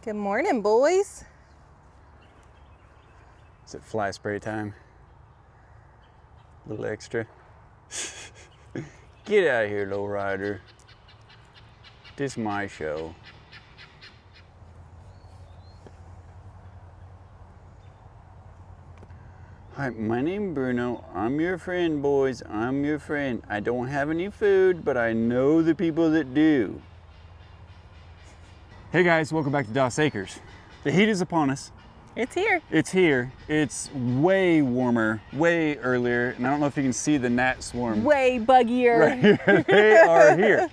Good morning, boys. Is it fly spray time? A little extra. Get out of here, lowrider. This is my show. Hi, my name's Bruno. I'm your friend, boys. I'm your friend. I don't have any food, but I know the people that do. Hey guys, welcome back to Dos Acres. The heat is upon us. It's here. It's here. It's way warmer, way earlier, and I don't know if you can see the gnat swarm. Way buggier. Right here. They are here.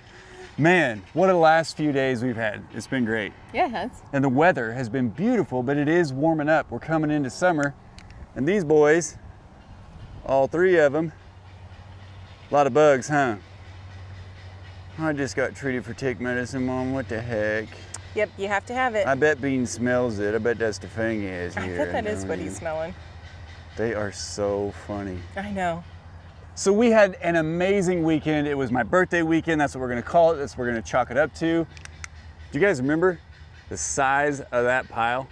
Man, what a last few days we've had. It's been great. Yeah, it has. And the weather has been beautiful, but it is warming up. We're coming into summer, and these boys, all three of them, a lot of bugs, huh? I just got treated for tick medicine, Mom. What the heck? Yep, you have to have it. I bet Bean smells it. I bet that's the thing he is here. I bet that is what he's smelling. They are so funny. I know. So we had an amazing weekend. It was my birthday weekend. That's what we're gonna call it. That's what we're gonna chalk it up to. Do you guys remember the size of that pile?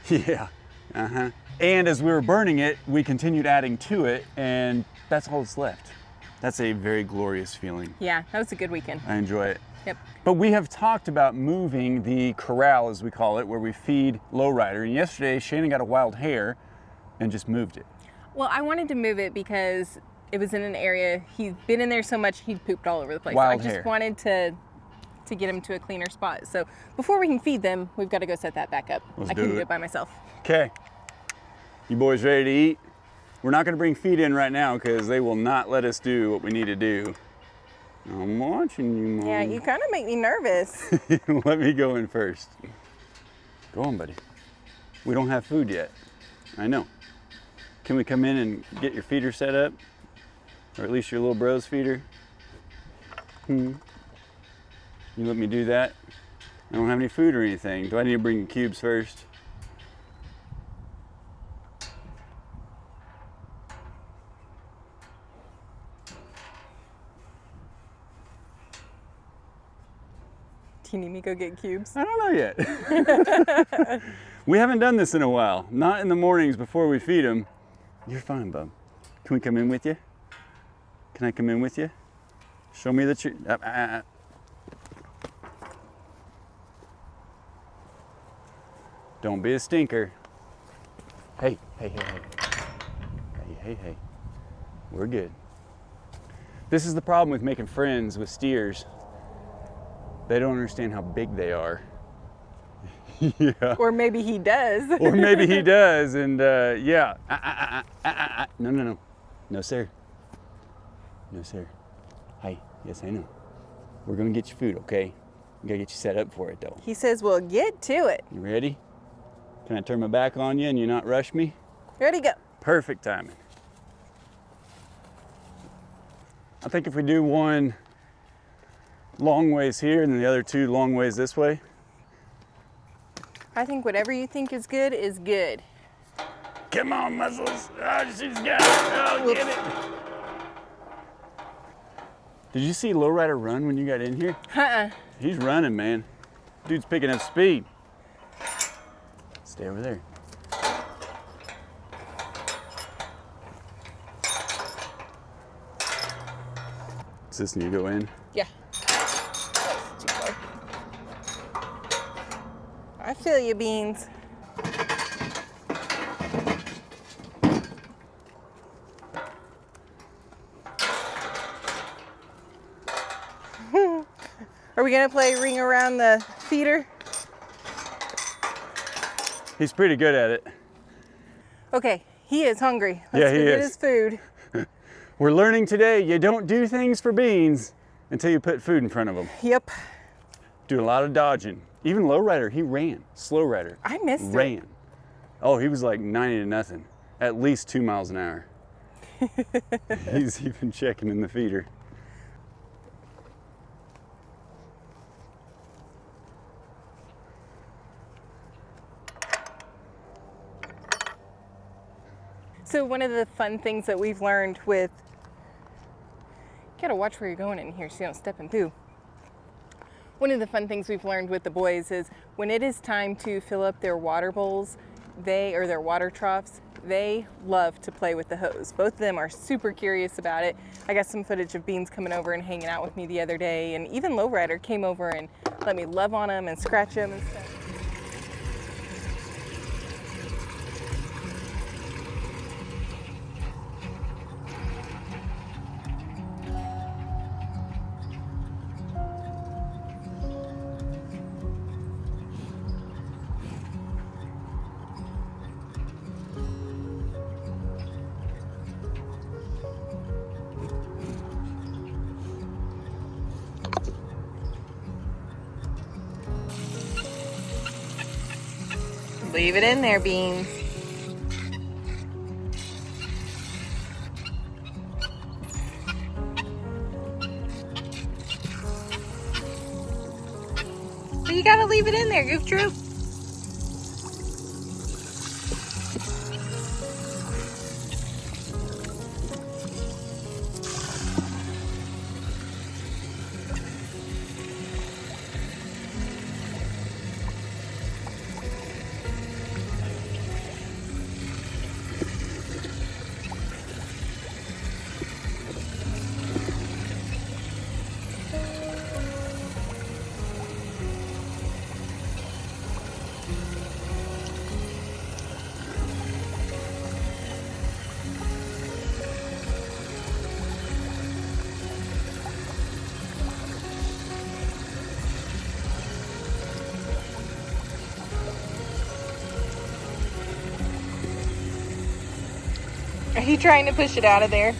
Yeah, And as we were burning it, we continued adding to it, and that's all that's left. That's a very glorious feeling. Yeah, that was a good weekend. I enjoy it. Yep. But we have talked about moving the corral, as we call it, where we feed lowrider. And yesterday, Shannon got a wild hair and just moved it. Well, I wanted to move it because it was in an area, he'd been in there so much, he'd pooped all over the place. Wild I just hair. wanted to get him to a cleaner spot. So before we can feed them, we've got to go set that back up. Let's I do couldn't do it. it by myself. Okay. You boys ready to eat? We're not gonna bring feed in right now because they will not let us do what we need to do. I'm watching you, Mom. Yeah, you kind of make me nervous. Let me go in first. Go on, buddy. We don't have food yet. I know. Can we come in and get your feeder set up? Or at least your little bro's feeder? You let me do that? I don't have any food or anything. Do I need to bring the cubes first? Do you need me to go get cubes? I don't know yet. We haven't done this in a while. Not in the mornings before we feed them. You're fine, bub. Can we come in with you? Can I come in with you? Show me that you... Don't be a stinker. Hey. Hey. We're good. This is the problem with making friends with steers. They don't understand how big they are. Yeah. Or maybe he does. Or maybe he does, and yeah. No. No, sir. No, sir. Hi. Yes, I know. We're gonna get you food, okay? We gotta get you set up for it, though. He says we'll get to it. You ready? Can I turn my back on you and you not rush me? Ready, go. Perfect timing. I think if we do one long ways here and then the other two long ways this way. I think whatever you think is good is good. Come on, muscles. Oh, she's got it. Oh, get it. Did you see Lowrider run when you got in here? He's running, man. Dude's picking up speed. Stay over there. Does this need to go in? Yeah. That's too far. I feel you, Beans. Are we gonna play ring around the feeder? He's pretty good at it. Okay, he is hungry. Yeah, Let's he go get is. his food. We're learning today, you don't do things for Beans until you put food in front of them. Yep. Do a lot of dodging. Even Lowrider, he ran. Slow rider. I missed it. Ran. Oh, he was like 90 to nothing. At least 2 miles an hour. He's even checking in the feeder. So one of the fun things that we've learned with, you gotta watch where you're going in here so you don't step in poo. One of the fun things we've learned with the boys is when it is time to fill up their water bowls, or their water troughs, they love to play with the hose. Both of them are super curious about it. I got some footage of Beans coming over and hanging out with me the other day, and even Lowrider came over and let me love on him and scratch him and stuff. Leave it in there, Beans. So you gotta leave it in there, Goof Troop. Are you trying to push it out of there?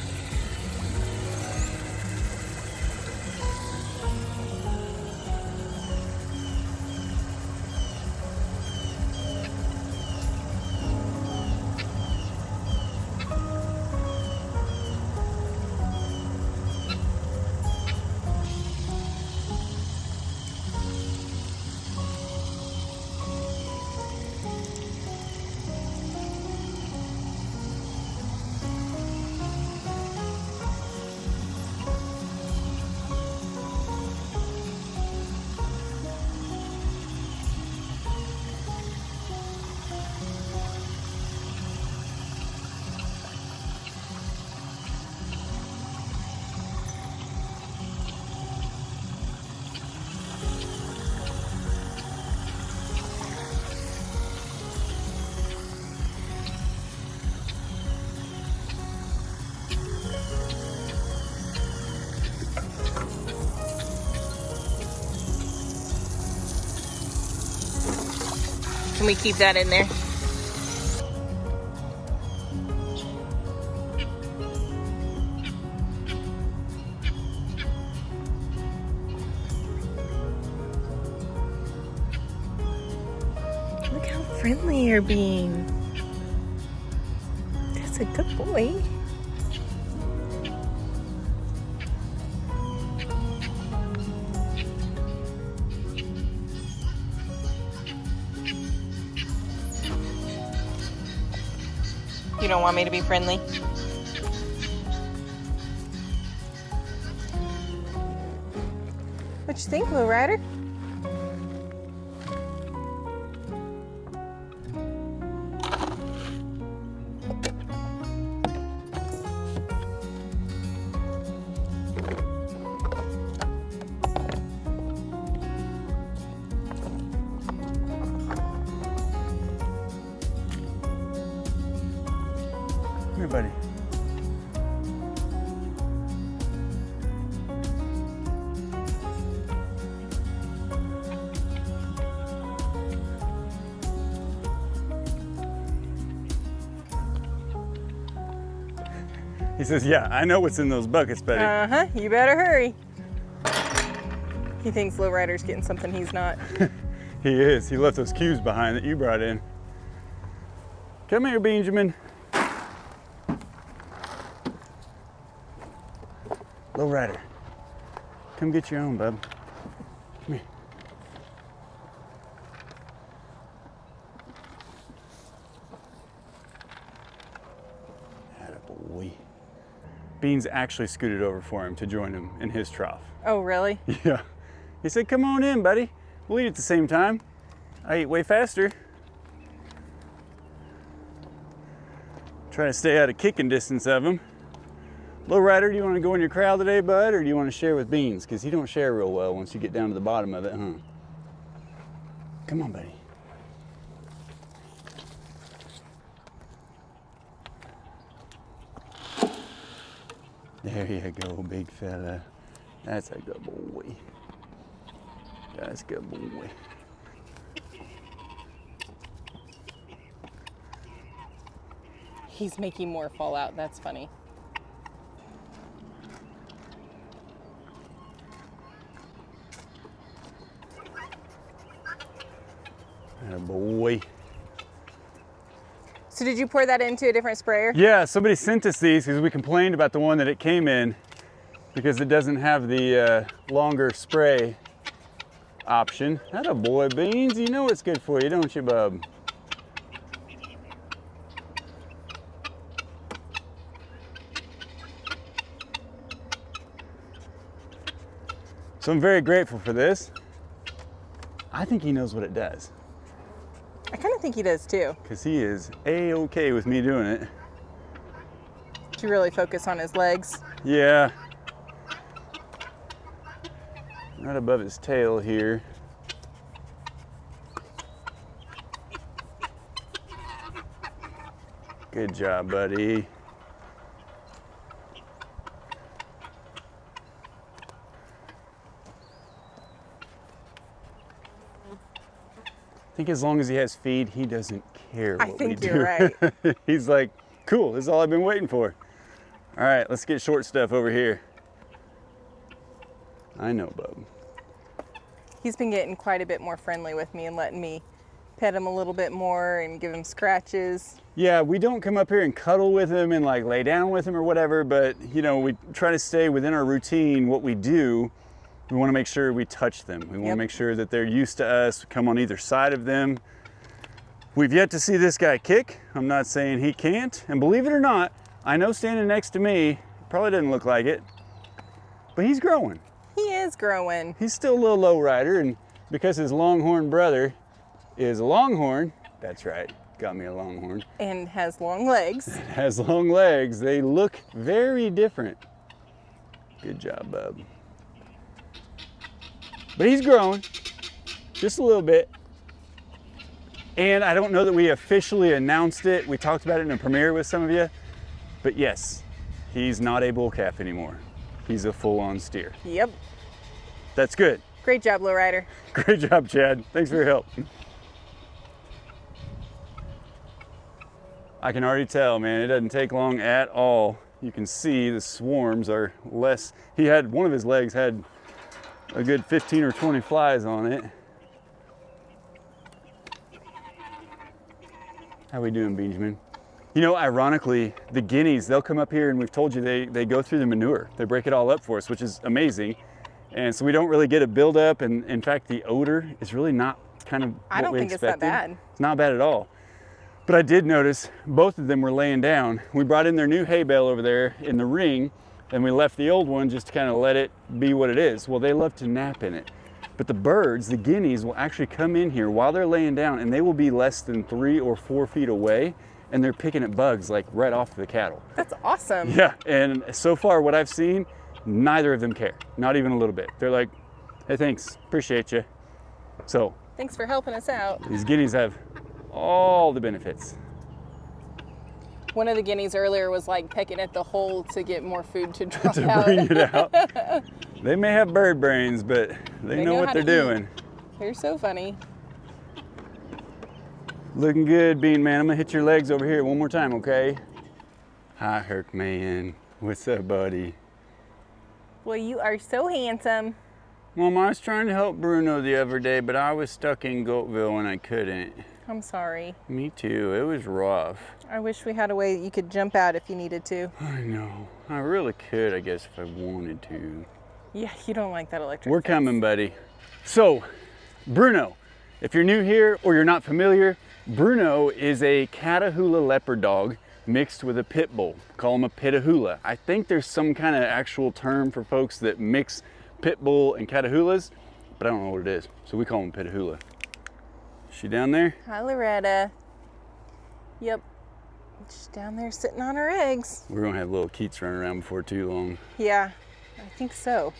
Can we keep that in there? Look how friendly you're being. That's a good boy. You don't want me to be friendly? What you think, Lowrider? Come here, buddy. He says, yeah, I know what's in those buckets, buddy. Uh-huh, you better hurry. He thinks Lowrider's getting something he's not. He is. He left those cubes behind that you brought in. Come here, Benjamin. Lowrider, come get your own, bub. Come here. Attaboy. Beans actually scooted over for him to join him in his trough. Oh, really? Yeah. He said, come on in, buddy. We'll eat at the same time. I eat way faster. Try to stay out of kicking distance of him. Lowrider, do you want to go in your corral today, bud, or do you want to share with Beans? Because he don't share real well once you get down to the bottom of it, huh? Come on, buddy. There you go, big fella. That's a good boy. That's a good boy. He's making more fall out. That's funny. Atta boy. So did you pour that into a different sprayer? Yeah, somebody sent us these because we complained about the one that it came in because it doesn't have the longer spray option. Atta boy, Beans. You know it's good for you, don't you, bub? So I'm very grateful for this. I think he knows what it does. I kind of think he does too. Because he is A-okay with me doing it. Did you really focus on his legs? Yeah. Right above his tail here. Good job, buddy. I think as long as he has feed, he doesn't care what we do. I think you're right. He's like, cool, this is all I've been waiting for. All right, let's get short stuff over here. I know, bub. He's been getting quite a bit more friendly with me and letting me pet him a little bit more and give him scratches. Yeah, we don't come up here and cuddle with him and like lay down with him or whatever, but you know, we try to stay within our routine. What we do, we want to make sure we touch them. We want to make sure that they're used to us, come on either side of them. We've yet to see this guy kick. I'm not saying he can't. And believe it or not, I know standing next to me, probably doesn't look like it, but he's growing. He is growing. He's still a little low rider, and because his longhorn brother is a longhorn, that's right, got me a longhorn. And has long legs. Has long legs, they look very different. Good job, bub. But he's growing, just a little bit. And I don't know that we officially announced it. We talked about it in a premiere with some of you. But yes, he's not a bull calf anymore. He's a full-on steer. Yep. That's good. Great job, Lowrider. Great job, Chad. Thanks for your help. I can already tell, man, it doesn't take long at all. You can see the swarms are less. He had, one of his legs had a good 15 or 20 flies on it. How we doing, Benjamin? You know, ironically, the guineas, they'll come up here and we've told you they go through the manure. They break it all up for us, which is amazing. And so we don't really get a buildup. And in fact, the odor is really not kind of what we expected. It's that bad. It's not bad at all. But I did notice both of them were laying down. We brought in their new hay bale over there in the ring, and we left the old one just to kind of let it be what it is. Well, they love to nap in it. But the birds, the guineas, will actually come in here while they're laying down, and they will be less than 3 or 4 feet away, and they're picking at bugs like right off the cattle. That's awesome. Yeah, and so far what I've seen, neither of them care, not even a little bit. They're like, hey, thanks, appreciate you. So. Thanks for helping us out. These guineas have all the benefits. One of the guineas earlier was like pecking at the hole to get more food to drop to out. bring it out. They may have bird brains, but they know what they're doing. They're so funny. Looking good, Bean Man. I'm gonna hit your legs over here one more time, okay? Hi, Herc Man. What's up, buddy? Well, you are so handsome. Mom, I was trying to help Bruno the other day, but I was stuck in Goatville and I couldn't. I'm sorry. Me too. It was rough. I wish we had a way that you could jump out if you needed to. I know. I really could, I guess, if I wanted to. Yeah, you don't like that electric We're fence. coming, buddy. So, Bruno, if you're new here or you're not familiar, Bruno is a Catahoula leopard dog mixed with a pit bull. Call him a Pitahula. I think there's some kind of actual term for folks that mix pit bull and Catahoulas, but I don't know what it is. So we call him Petahula. Is she down there? Hi, Loretta. Yep. She's down there sitting on her eggs. We're gonna have little Keats running around before too long. Yeah, I think so.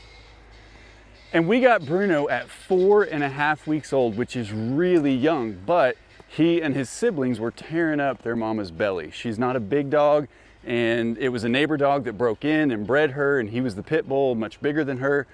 And we got Bruno at 4.5 weeks old, which is really young, but he and his siblings were tearing up their mama's belly. She's not a big dog, and it was a neighbor dog that broke in and bred her, and he was the pit bull, much bigger than her.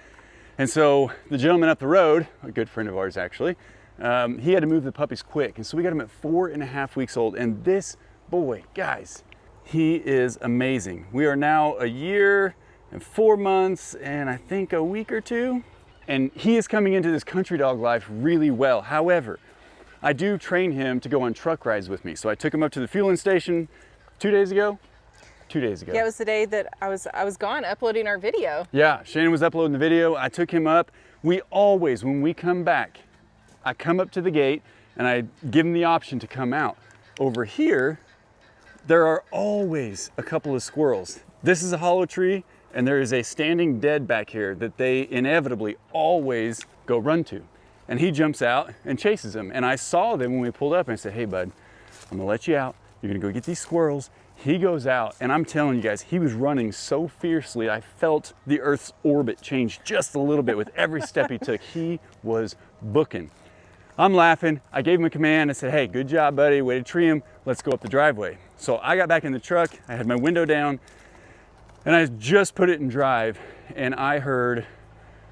And so the gentleman up the road, a good friend of ours actually, he had to move the puppies quick. And so we got him at 4.5 weeks old. And this boy, guys, he is amazing. We are now 1 year and 4 months and I think a week or two. And he is coming into this country dog life really well. However, I do train him to go on truck rides with me. So I took him up to the fueling station 2 days ago. 2 days ago. Yeah, it was the day that I was gone uploading our video. Yeah, Shannon was uploading the video. I took him up. We always, when we come back, I come up to the gate and I give him the option to come out. Over here, there are always a couple of squirrels. This is a hollow tree and there is a standing dead back here that they inevitably always go run to. And he jumps out and chases them. And I saw them when we pulled up and I said, hey bud, I'm gonna let you out. You're gonna go get these squirrels. He goes out and I'm telling you guys, he was running so fiercely. I felt the Earth's orbit change just a little bit with every step he took. He was booking. I'm laughing. I gave him a command. I said, hey, good job, buddy. Way to tree him. Let's go up the driveway. So I got back in the truck. I had my window down and I just put it in drive and I heard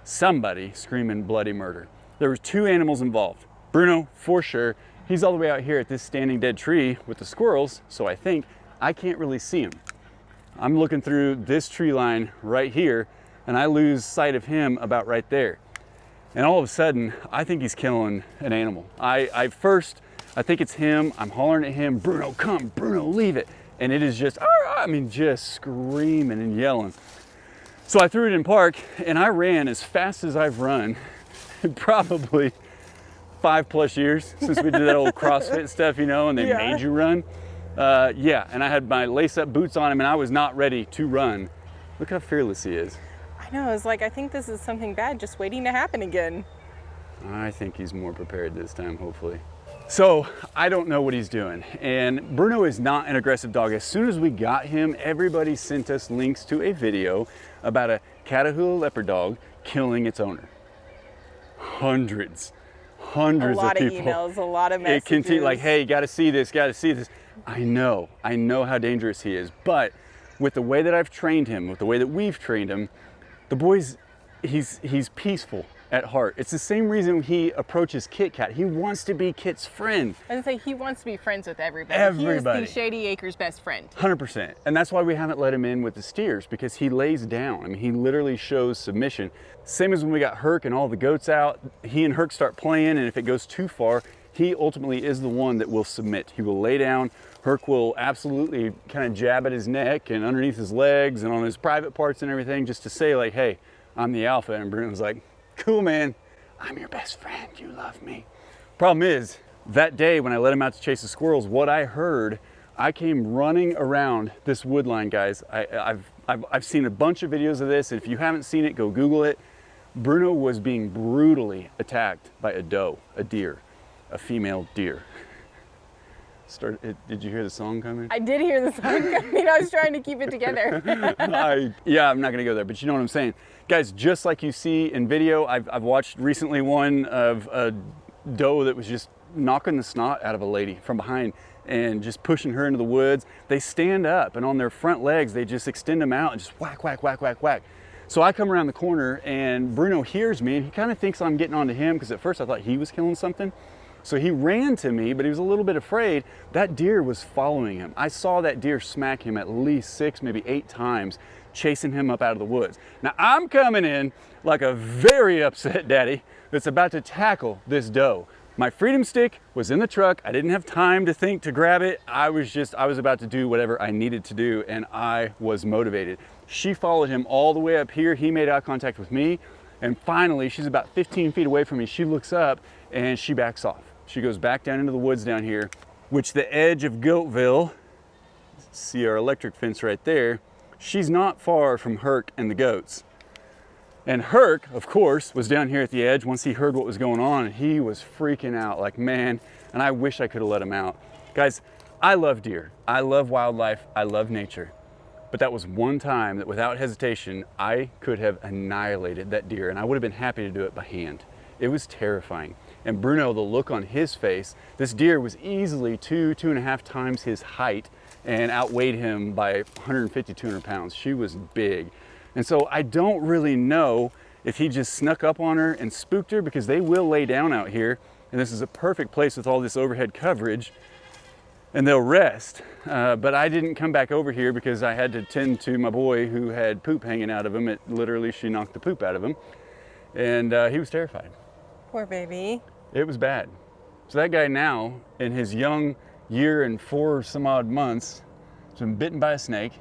somebody screaming bloody murder. There was 2 animals involved. Bruno, for sure. He's all the way out here at this standing dead tree with the squirrels. So I think I can't really see him. I'm looking through this tree line right here and I lose sight of him about right there. And all of a sudden, I think he's killing an animal. I think it's him. I'm hollering at him, Bruno, come, Bruno, leave it. And it is just, I mean, just screaming and yelling. So I threw it in park and I ran as fast as I've run in probably 5+ years since we did that old CrossFit stuff, you know, and they made you run. Yeah, and I had my lace-up boots on him and I was not ready to run. Look how fearless he is. I know, it's like, I think this is something bad just waiting to happen again. I think he's more prepared this time, hopefully. So I don't know what he's doing. And Bruno is not an aggressive dog. As soon as we got him, everybody sent us links to a video about a Catahoula leopard dog killing its owner. Hundreds of people. A lot of emails, a lot of messages. It continued like, hey, you gotta see this, gotta see this. I know how dangerous he is, but with the way that I've trained him, with the way that we've trained him, the boy's, he's peaceful at heart. It's the same reason he approaches Kit Kat. He wants to be Kit's friend. I was gonna say, he wants to be friends with everybody. Everybody. He is the Shady Acres best friend. 100%. And that's why we haven't let him in with the steers, because he lays down. I mean, he literally shows submission. Same as when we got Herc and all the goats out, he and Herc start playing, and if it goes too far, he ultimately is the one that will submit. He will lay down. Herc will absolutely kind of jab at his neck and underneath his legs and on his private parts and everything, just to say like, hey, I'm the alpha. And Bruno's like, cool, man. I'm your best friend. You love me. Problem is, that day when I let him out to chase the squirrels, what I heard, I came running around this wood line, guys. I've seen a bunch of videos of this. And if you haven't seen it, go Google it. Bruno was being brutally attacked by a doe, a deer, a female deer. Did you hear the song coming? I did hear the song coming. I was trying to keep it together. Yeah, I'm not gonna go there, but you know what I'm saying. Guys, just like you see in video, I've watched recently one of a doe that was just knocking the snot out of a lady from behind and just pushing her into the woods. They stand up and on their front legs, they just extend them out and just whack, whack, whack, whack, whack. So I come around the corner and Bruno hears me and he kind of thinks I'm getting onto him because at first I thought he was killing something. So he ran to me, but he was a little bit afraid. That deer was following him. I saw that deer smack him at least 6, maybe 8 times, chasing him up out of the woods. Now I'm coming in like a very upset daddy that's about to tackle this doe. My freedom stick was in the truck. I didn't have time to think to grab it. I was about to do whatever I needed to do and I was motivated. She followed him all the way up here. He made eye contact with me. And finally, she's about 15 feet away from me. She looks up and she backs off. She goes back down into the woods down here, which the edge of Goatville, see our electric fence right there, she's not far from Herc and the goats. And Herc, of course, was down here at the edge once he heard what was going on, and he was freaking out like, man, and I wish I could have let him out. Guys, I love deer. I love wildlife. I love nature. But that was one time that without hesitation, I could have annihilated that deer, and I would have been happy to do it by hand. It was terrifying. And Bruno, the look on his face, this deer was easily 2.5 times his height and outweighed him by 150, 200 pounds. She was big. And so I don't really know if he just snuck up on her and spooked her, because they will lay down out here. And this is a perfect place with all this overhead coverage, and they'll rest. But I didn't come back over here because I had to tend to my boy who had poop hanging out of him. It literally, she knocked the poop out of him. And he was terrified. Poor baby. It was bad. So that guy now, in his young year and 4 some odd months, has been bitten by a snake,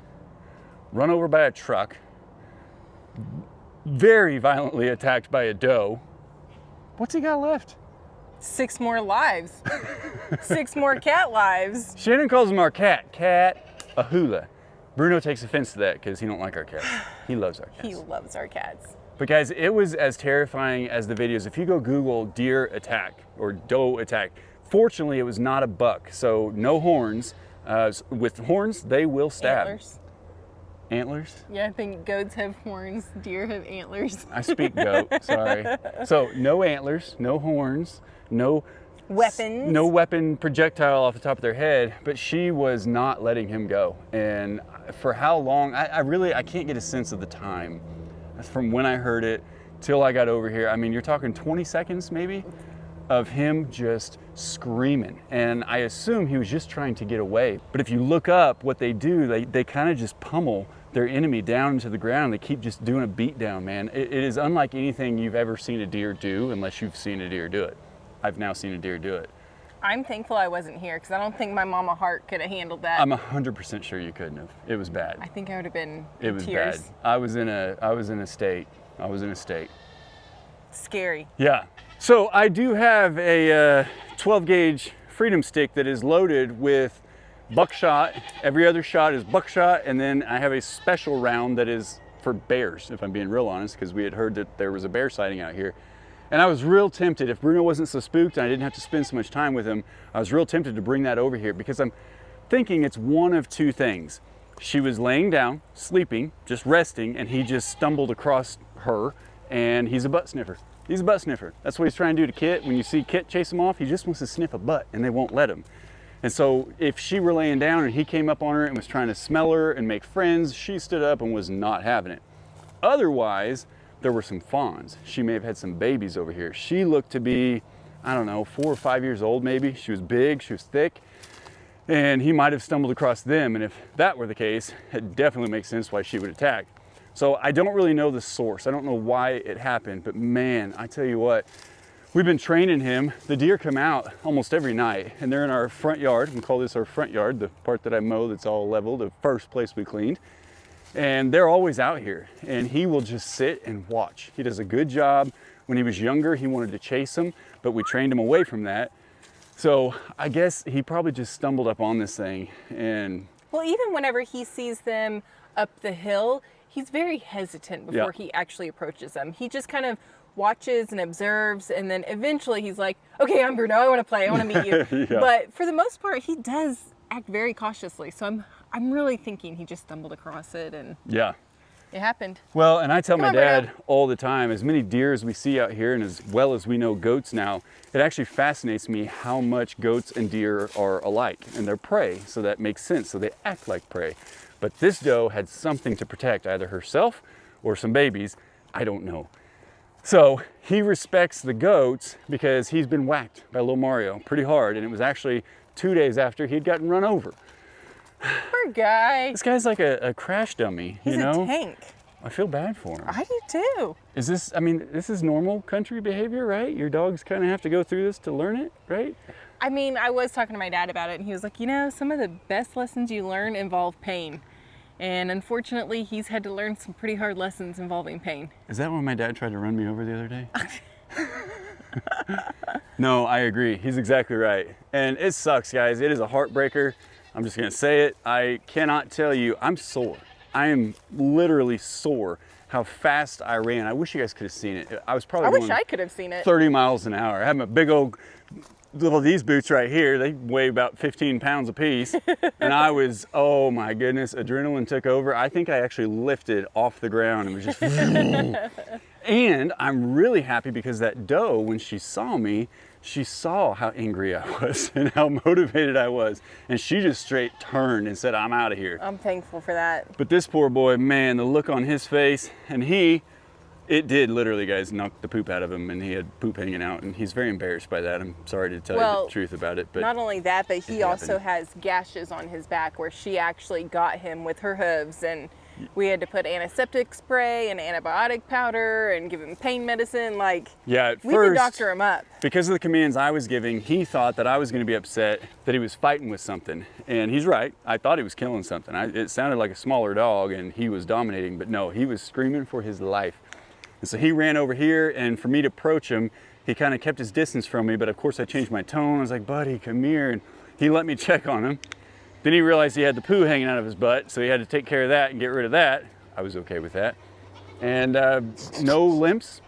run over by a truck, very violently attacked by a doe. What's he got left? 6 more lives. 6 more cat lives. Shannon calls him our cat, a hula. Bruno takes offense to that because he don't like our cats. He loves our cats. He loves our cats. But guys, it was as terrifying as the videos. If you go Google deer attack or doe attack, fortunately it was not a buck, so no horns. With horns, they will stab. Antlers. Antlers? Yeah, I think goats have horns, deer have antlers. I speak goat, sorry. So no antlers, no horns, no weapons. No weapon projectile off the top of their head, but she was not letting him go. And for how long, I can't get a sense of the time. From when I heard it till I got over here. I mean, you're talking 20 seconds maybe of him just screaming. And I assume he was just trying to get away. But if you look up what they do, they kind of just pummel their enemy down into the ground. They keep just doing a beat down, man. It is unlike anything you've ever seen a deer do, unless you've seen a deer do it. I've now seen a deer do it. I'm thankful I wasn't here because I don't think my mama heart could have handled that. I'm 100% sure you couldn't have. It was bad. I think I would have been It in was tears. bad. I was in a state. Scary. Yeah. So I do have a 12 gauge Freedom Stick that is loaded with buckshot. Every other shot is buckshot, and then I have a special round that is for bears, if I'm being real honest, because we had heard that there was a bear sighting out here. And I was real tempted, if Bruno wasn't so spooked and I didn't have to spend so much time with him, I was real tempted to bring that over here because I'm thinking it's one of two things. She was laying down, sleeping, just resting, and he just stumbled across her, and he's a butt sniffer. He's a butt sniffer. That's what he's trying to do to Kit. When you see Kit chase him off, he just wants to sniff a butt, and they won't let him. And so if she were laying down and he came up on her and was trying to smell her and make friends, she stood up and was not having it. Otherwise, there were some fawns. She may have had some babies over here. She looked to be, I don't know, 4 or 5 years old maybe. She was big, she was thick, and he might have stumbled across them. And if that were the case, it definitely makes sense why she would attack. So I don't really know the source. I don't know why it happened, but man, I tell you what, we've been training him. The deer come out almost every night, and they're in our front yard. We call this our front yard, the part that I mow that's all level, the first place we cleaned. And they're always out here, and he will just sit and watch. He does a good job. When he was younger, he wanted to chase them, but we trained him away from that. So I guess he probably just stumbled up on this thing. And well, even whenever he sees them up the hill, he's very hesitant before he actually approaches them. He just kind of watches and observes, and then eventually he's like, okay, I'm Bruno, I want to play, I want to meet you. But for the most part, he does act very cautiously. So I'm really thinking he just stumbled across it, and it happened. Well, and I tell my dad all the time, as many deer as we see out here, and as well as we know goats now, it actually fascinates me how much goats and deer are alike, and they're prey, so that makes sense. So they act like prey. But this doe had something to protect, either herself or some babies. I don't know. So he respects the goats because he's been whacked by little Mario pretty hard, and it was actually 2 days after he'd gotten run over. Poor guy. This guy's like a crash dummy, He's you know? a tank. I feel bad for him. I do too. Is this, I mean, this is normal country behavior, right? Your dogs kind of have to go through this to learn it, right? I mean, I was talking to my dad about it, and he was like, you know, some of the best lessons you learn involve pain. And unfortunately, he's had to learn some pretty hard lessons involving pain. Is that when my dad tried to run me over the other day? No, I agree. He's exactly right. And it sucks, guys. It is a heartbreaker. I'm just gonna say it. I cannot tell you, I'm sore. I am literally sore how fast I ran. I wish you guys could have seen it. I was probably I wish going I could have seen it. 30 miles an hour. I have my big old these boots right here. They weigh about 15 pounds a piece. And I was, oh my goodness, adrenaline took over. I think I actually lifted off the ground and was just and I'm really happy because that doe, when she saw me, she saw how angry I was and how motivated I was. And she just straight turned and said, I'm out of here. I'm thankful for that. But this poor boy, man, the look on his face, and it did literally, guys, knock the poop out of him, and he had poop hanging out, and he's very embarrassed by that. I'm sorry to tell you the truth about it. But not only that, but he also has gashes on his back where she actually got him with her hooves, and we had to put antiseptic spray and antibiotic powder and give him pain medicine. Like, yeah, at we first, could doctor him up. Because of the commands I was giving, he thought that I was going to be upset that he was fighting with something. And he's right. I thought he was killing something. It sounded like a smaller dog, and he was dominating. But no, he was screaming for his life. And so he ran over here, and for me to approach him, he kind of kept his distance from me. But of course, I changed my tone. I was like, buddy, come here. And he let me check on him. Then he realized he had the poo hanging out of his butt, so he had to take care of that and get rid of that. I was okay with that. And no limps,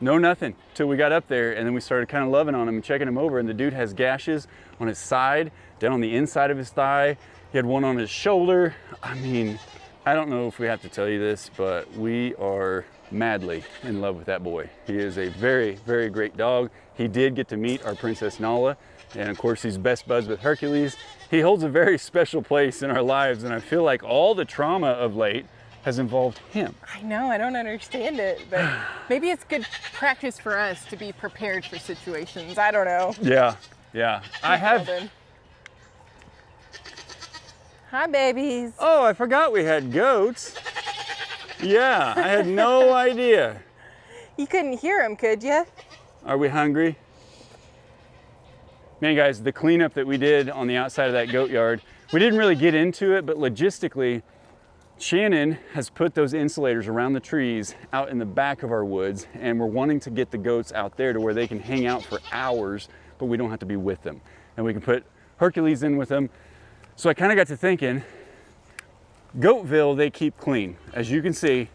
no nothing, till we got up there, and then we started kind of loving on him and checking him over, and the dude has gashes on his side, down on the inside of his thigh. He had one on his shoulder. I mean, I don't know if we have to tell you this, but we are madly in love with that boy. He is a very, very great dog. He did get to meet our Princess Nala, and of course he's best buds with Hercules. He holds a very special place in our lives, and I feel like all the trauma of late has involved him. I know, I don't understand it, but maybe it's good practice for us to be prepared for situations. I don't know. Yeah, yeah. I have. Hi, babies. Oh, I forgot we had goats. Yeah, I had no idea. You couldn't hear them, could you? Are we hungry? Man, guys, the cleanup that we did on the outside of that goat yard, we didn't really get into it, but logistically, Shannon has put those insulators around the trees out in the back of our woods, and we're wanting to get the goats out there to where they can hang out for hours, but we don't have to be with them. And we can put Hercules in with them. So I kind of got to thinking, Goatville, they keep clean. As you can see,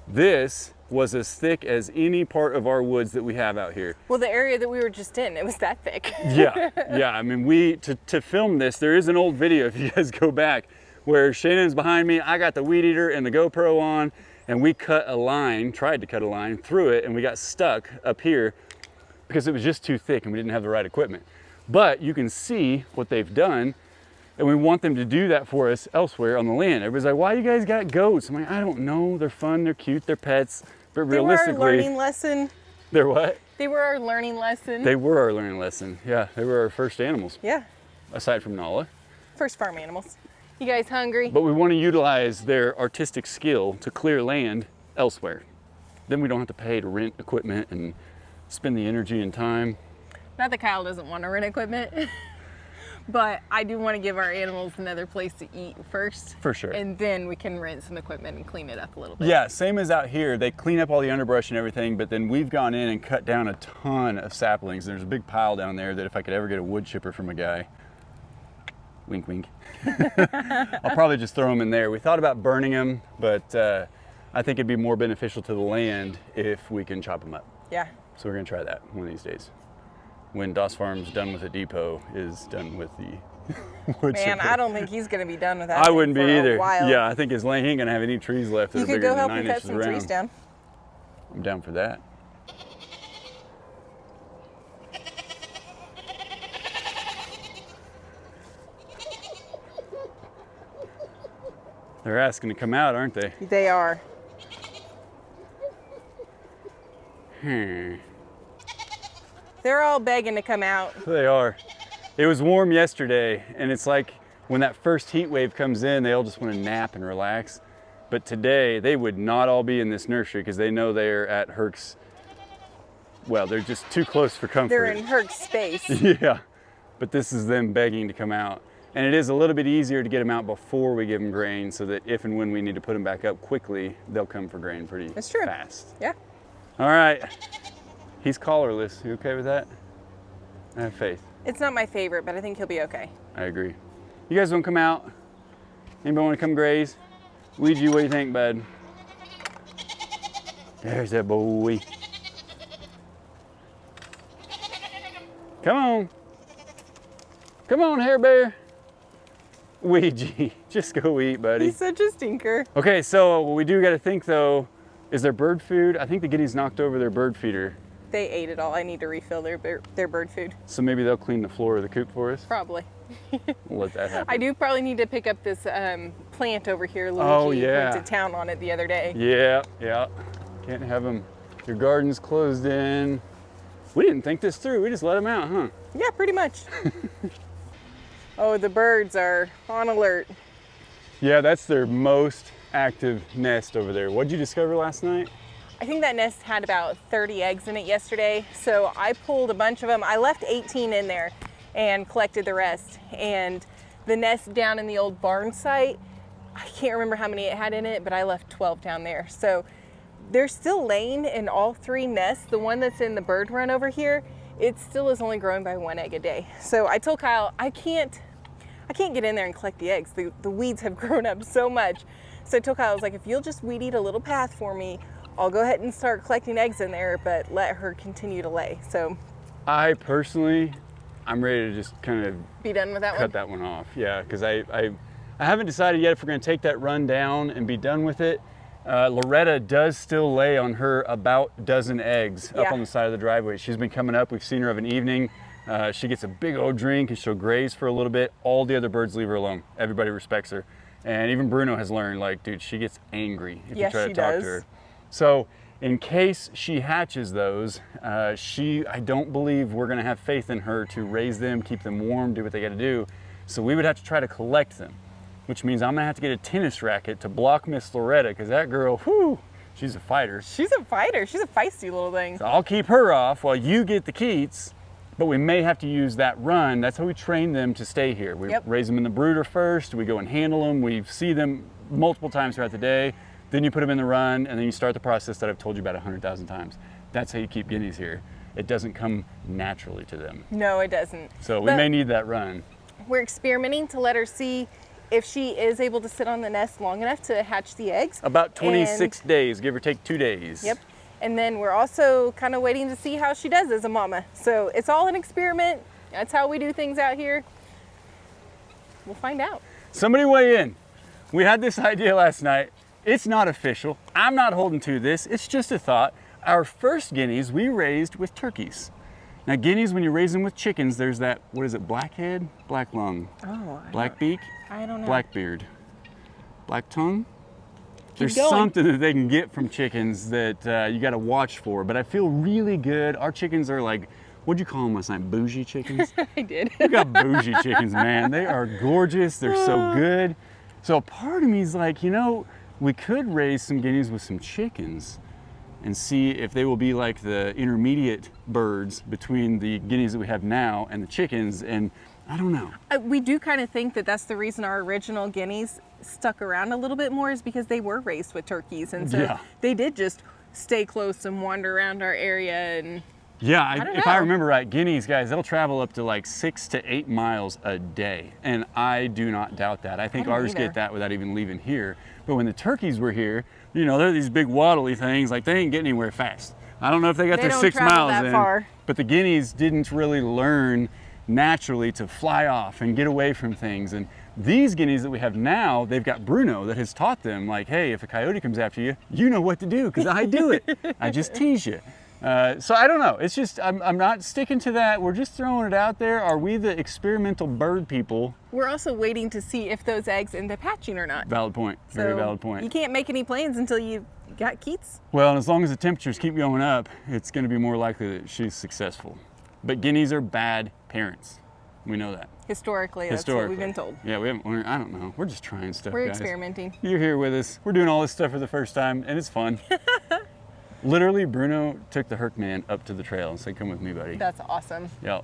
this was as thick as any part of our woods that we have out here. Well, the area that we were just in, it was that thick. Yeah, yeah. I mean, to film this, there is an old video, if you guys go back, where Shannon's behind me, I got the weed eater and the GoPro on, and we cut a line, tried to cut a line through it, and we got stuck up here because it was just too thick and we didn't have the right equipment. But you can see what they've done, and we want them to do that for us elsewhere on the land. Everybody's like, why you guys got goats? I'm like, I don't know, they're fun, they're cute, they're pets, but realistically— They were our learning lesson. They're what? They were our learning lesson. They were our learning lesson, yeah. They were our first animals. Yeah. Aside from Nala. First farm animals. You guys hungry? But we want to utilize their artistic skill to clear land elsewhere. Then we don't have to pay to rent equipment and spend the energy and time. Not that Kyle doesn't want to rent equipment, but I do want to give our animals another place to eat first. For sure. And then we can rent some equipment and clean it up a little bit. Yeah, same as out here. They clean up all the underbrush and everything, but then we've gone in and cut down a ton of saplings. There's a big pile down there that if I could ever get a wood chipper from a guy, wink, wink. I'll probably just throw them in there. We thought about burning them, but I think it'd be more beneficial to the land if we can chop them up. Yeah. So we're gonna try that one of these days. When Doss Farms Done with the Depot is done with the wood Man, chipper. I don't think he's gonna be done with that. I wouldn't be either. While. Yeah, I think his land, he ain't gonna have any trees left that You are could bigger go than help 9 him cut inches some around. trees down. I'm down for that. They're asking to come out, aren't they? They are. They're all begging to come out. They are. It was warm yesterday, and it's like when that first heat wave comes in, they all just want to nap and relax. But today, they would not all be in this nursery because they know they're at Herc's. Well, they're just too close for comfort. They're in Herc's space. Yeah, but this is them begging to come out. And it is a little bit easier to get them out before we give them grain so that if and when we need to put them back up quickly, they'll come for grain pretty That's true. fast. Yeah. All right, he's collarless. You okay with that? I have faith. It's not my favorite, but I think he'll be okay. I agree. You guys want to come out? Anybody want to come graze? Ouija, what do you think, bud? There's that boy. Come on. Come on, Hair Bear. Ouija, just go eat, buddy. He's such a stinker. Okay, so what we do got to think though, is there bird food? I think the guineas knocked over their bird feeder. They ate it all. I need to refill their bird food. So maybe they'll clean the floor of the coop for us? Probably. We'll let that happen. I do probably need to pick up this plant over here. Luigi Oh, yeah. went to town on it the other day. Yeah, yeah. Can't have them. Your garden's closed in. We didn't think this through. We just let them out, huh? Yeah, pretty much. Oh, the birds are on alert. Yeah, that's their most active nest over there. What'd you discover last night? I think that nest had about 30 eggs in it yesterday, so I pulled a bunch of them. I left 18 in there and collected the rest. And the nest down in the old barn site, I can't remember how many it had in it, but I left 12 down there. So they're still laying in all 3 nests. The one that's in the bird run over here, it still is only growing by 1 egg a day. So I told Kyle, I can't get in there and collect the eggs. The weeds have grown up so much. So I told Kyle, I was like, if you'll just weed eat a little path for me, I'll go ahead and start collecting eggs in there, but let her continue to lay. So I personally, I'm ready to just kind of be done with that cut one. that one off. Yeah, because I haven't decided yet if we're going to take that run down and be done with it. Loretta does still lay on her about dozen eggs up Yeah. on the side of the driveway. She's been coming up. We've seen her of an evening. She gets a big old drink and she'll graze for a little bit. All the other birds leave her alone. Everybody respects her. And even Bruno has learned, like, dude, she gets angry if you Yes, try to she talk does. to her. So in case she hatches those, I don't believe we're gonna have faith in her to raise them, keep them warm, do what they gotta do. So we would have to try to collect them, which means I'm gonna have to get a tennis racket to block Miss Loretta, because that girl, whew, she's a fighter. She's a fighter. She's a feisty little thing. So I'll keep her off while you get the Keats, but we may have to use that run. That's how we train them to stay here. We Yep. raise them in the brooder first, we go and handle them, we see them multiple times throughout the day, then you put them in the run, and then you start the process that I've told you about 100,000 times. That's how you keep guineas here. It doesn't come naturally to them. No, it doesn't. So we But may need that run. we're experimenting to let her see if she is able to sit on the nest long enough to hatch the eggs. About 26 And- days, give or take 2 days. Yep. And then we're also kind of waiting to see how she does as a mama. So it's all an experiment. That's how we do things out here. We'll find out. Somebody weigh in. We had this idea last night. It's not official. I'm not holding to this. It's just a thought. Our first guineas we raised with turkeys. Now guineas, when you raise them with chickens, there's that, what is it, blackhead? Black lung. Oh, Black beak? I don't know. Blackbeard. Black tongue? There's going. something that they can get from chickens that you got to watch for. But I feel really good. Our chickens are like, what'd you call them last night? Bougie chickens? I did. We got bougie chickens, man. They are gorgeous. They're so good. So a part of me is like, you know, we could raise some guineas with some chickens and see if they will be like the intermediate birds between the guineas that we have now and the chickens. And I don't know. We do kind of think that that's the reason our original guineas stuck around a little bit more, is because they were raised with turkeys. And so Yeah. they did just stay close and wander around our area. And Yeah, don't if I know. remember right, guineas, guys, they'll travel up to like 6 to 8 miles a day. And I do not doubt that. I think don't ours either. get that without even leaving here. But when the turkeys were here, you know, they're these big waddly things, like they ain't getting anywhere fast. I don't know if they got They their don't 6 travel miles that in, far. but the guineas didn't really learn naturally to fly off and get away from things. And these guineas that we have now, they've got Bruno that has taught them, like, hey, if a coyote comes after you, you know what to do, because I do it. I just tease you. So I don't know. It's just, I'm not sticking to that. We're just throwing it out there. Are we the experimental bird people? we're also waiting to see if those eggs end up hatching or not. Valid point. Very So valid point. You can't make any plans until you got Keats. Well, and as long as the temperatures keep going up, it's going to be more likely that she's successful. But guineas are bad parents. We know that. Historically, that's what we've been told. Yeah, we haven't learned. I don't know. We're just trying stuff, We're guys. experimenting. You're here with us. We're doing all this stuff for the first time, and it's fun. Literally, Bruno took the Herc man up to the trail and said, come with me, buddy. That's awesome. Yeah.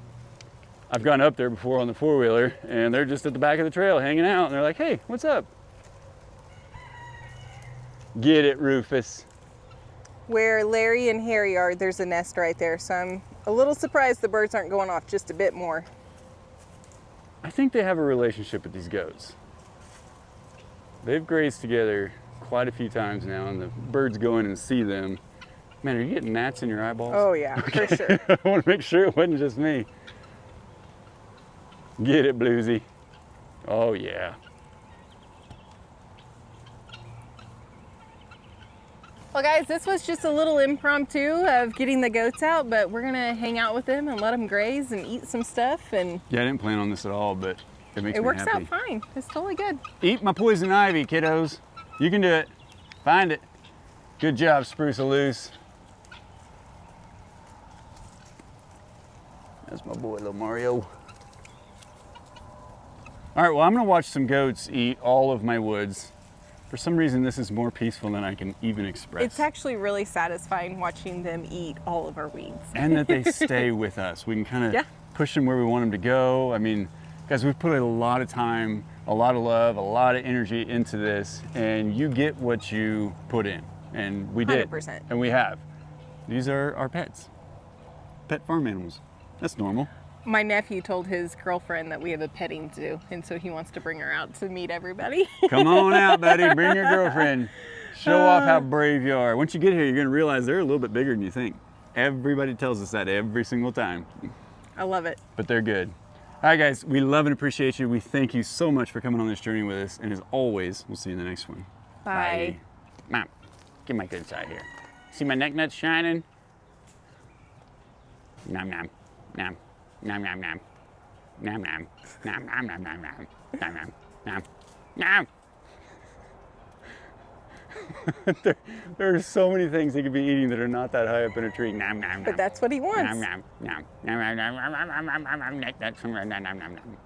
I've gone up there before on the four-wheeler, and they're just at the back of the trail hanging out, and they're like, hey, what's up? Get it, Rufus. Where Larry and Harry are, there's a nest right there. So I'm a little surprised the birds aren't going off just a bit more. I think they have a relationship with these goats. They've grazed together quite a few times now, and the birds go in and see them. Man, are you getting gnats in your eyeballs? Oh yeah, for sure. I want to make sure it wasn't just me. Get it, Bluesy. Oh yeah. Well guys, this was just a little impromptu of getting the goats out, but we're gonna hang out with them and let them graze and eat some stuff, and Yeah, I didn't plan on this at all, but it makes it me works happy. out fine. It's totally good. Eat my poison ivy, kiddos. You can do it. Find it. Good job, Spruce Loose. That's my boy, little Mario. All right, well, I'm gonna watch some goats eat all of my woods. For some reason, this is more peaceful than I can even express. It's actually really satisfying watching them eat all of our weeds. And that they stay with us. We can kind of Yeah. push them where we want them to go. I mean, guys, we've put a lot of time, a lot of love, a lot of energy into this, and you get what you put in. And we did. 100%. And we have. These are our pets. Pet farm animals. That's normal. My nephew told his girlfriend that we have a petting zoo, and so he wants to bring her out to meet everybody. Come on out, buddy. Bring your girlfriend. Show off how brave you are. Once you get here, you're going to realize they're a little bit bigger than you think. Everybody tells us that every single time. I love it. But they're good. All right, guys, we love and appreciate you. We thank you so much for coming on this journey with us. And as always, we'll see you in the next one. Bye. Mom, get my good side here. See my neck nuts shining? Nom nom, nom, nom nom nom, nom nom, nom nom nom nom nom, nom nom, nom, nom. There are so many things he could be eating that are not that high up in a tree. Nom nom nom. But that's what he wants. Nom nom nom, nom nom nom nom nom nom nom nom, neck nuts, nom nom nom nom.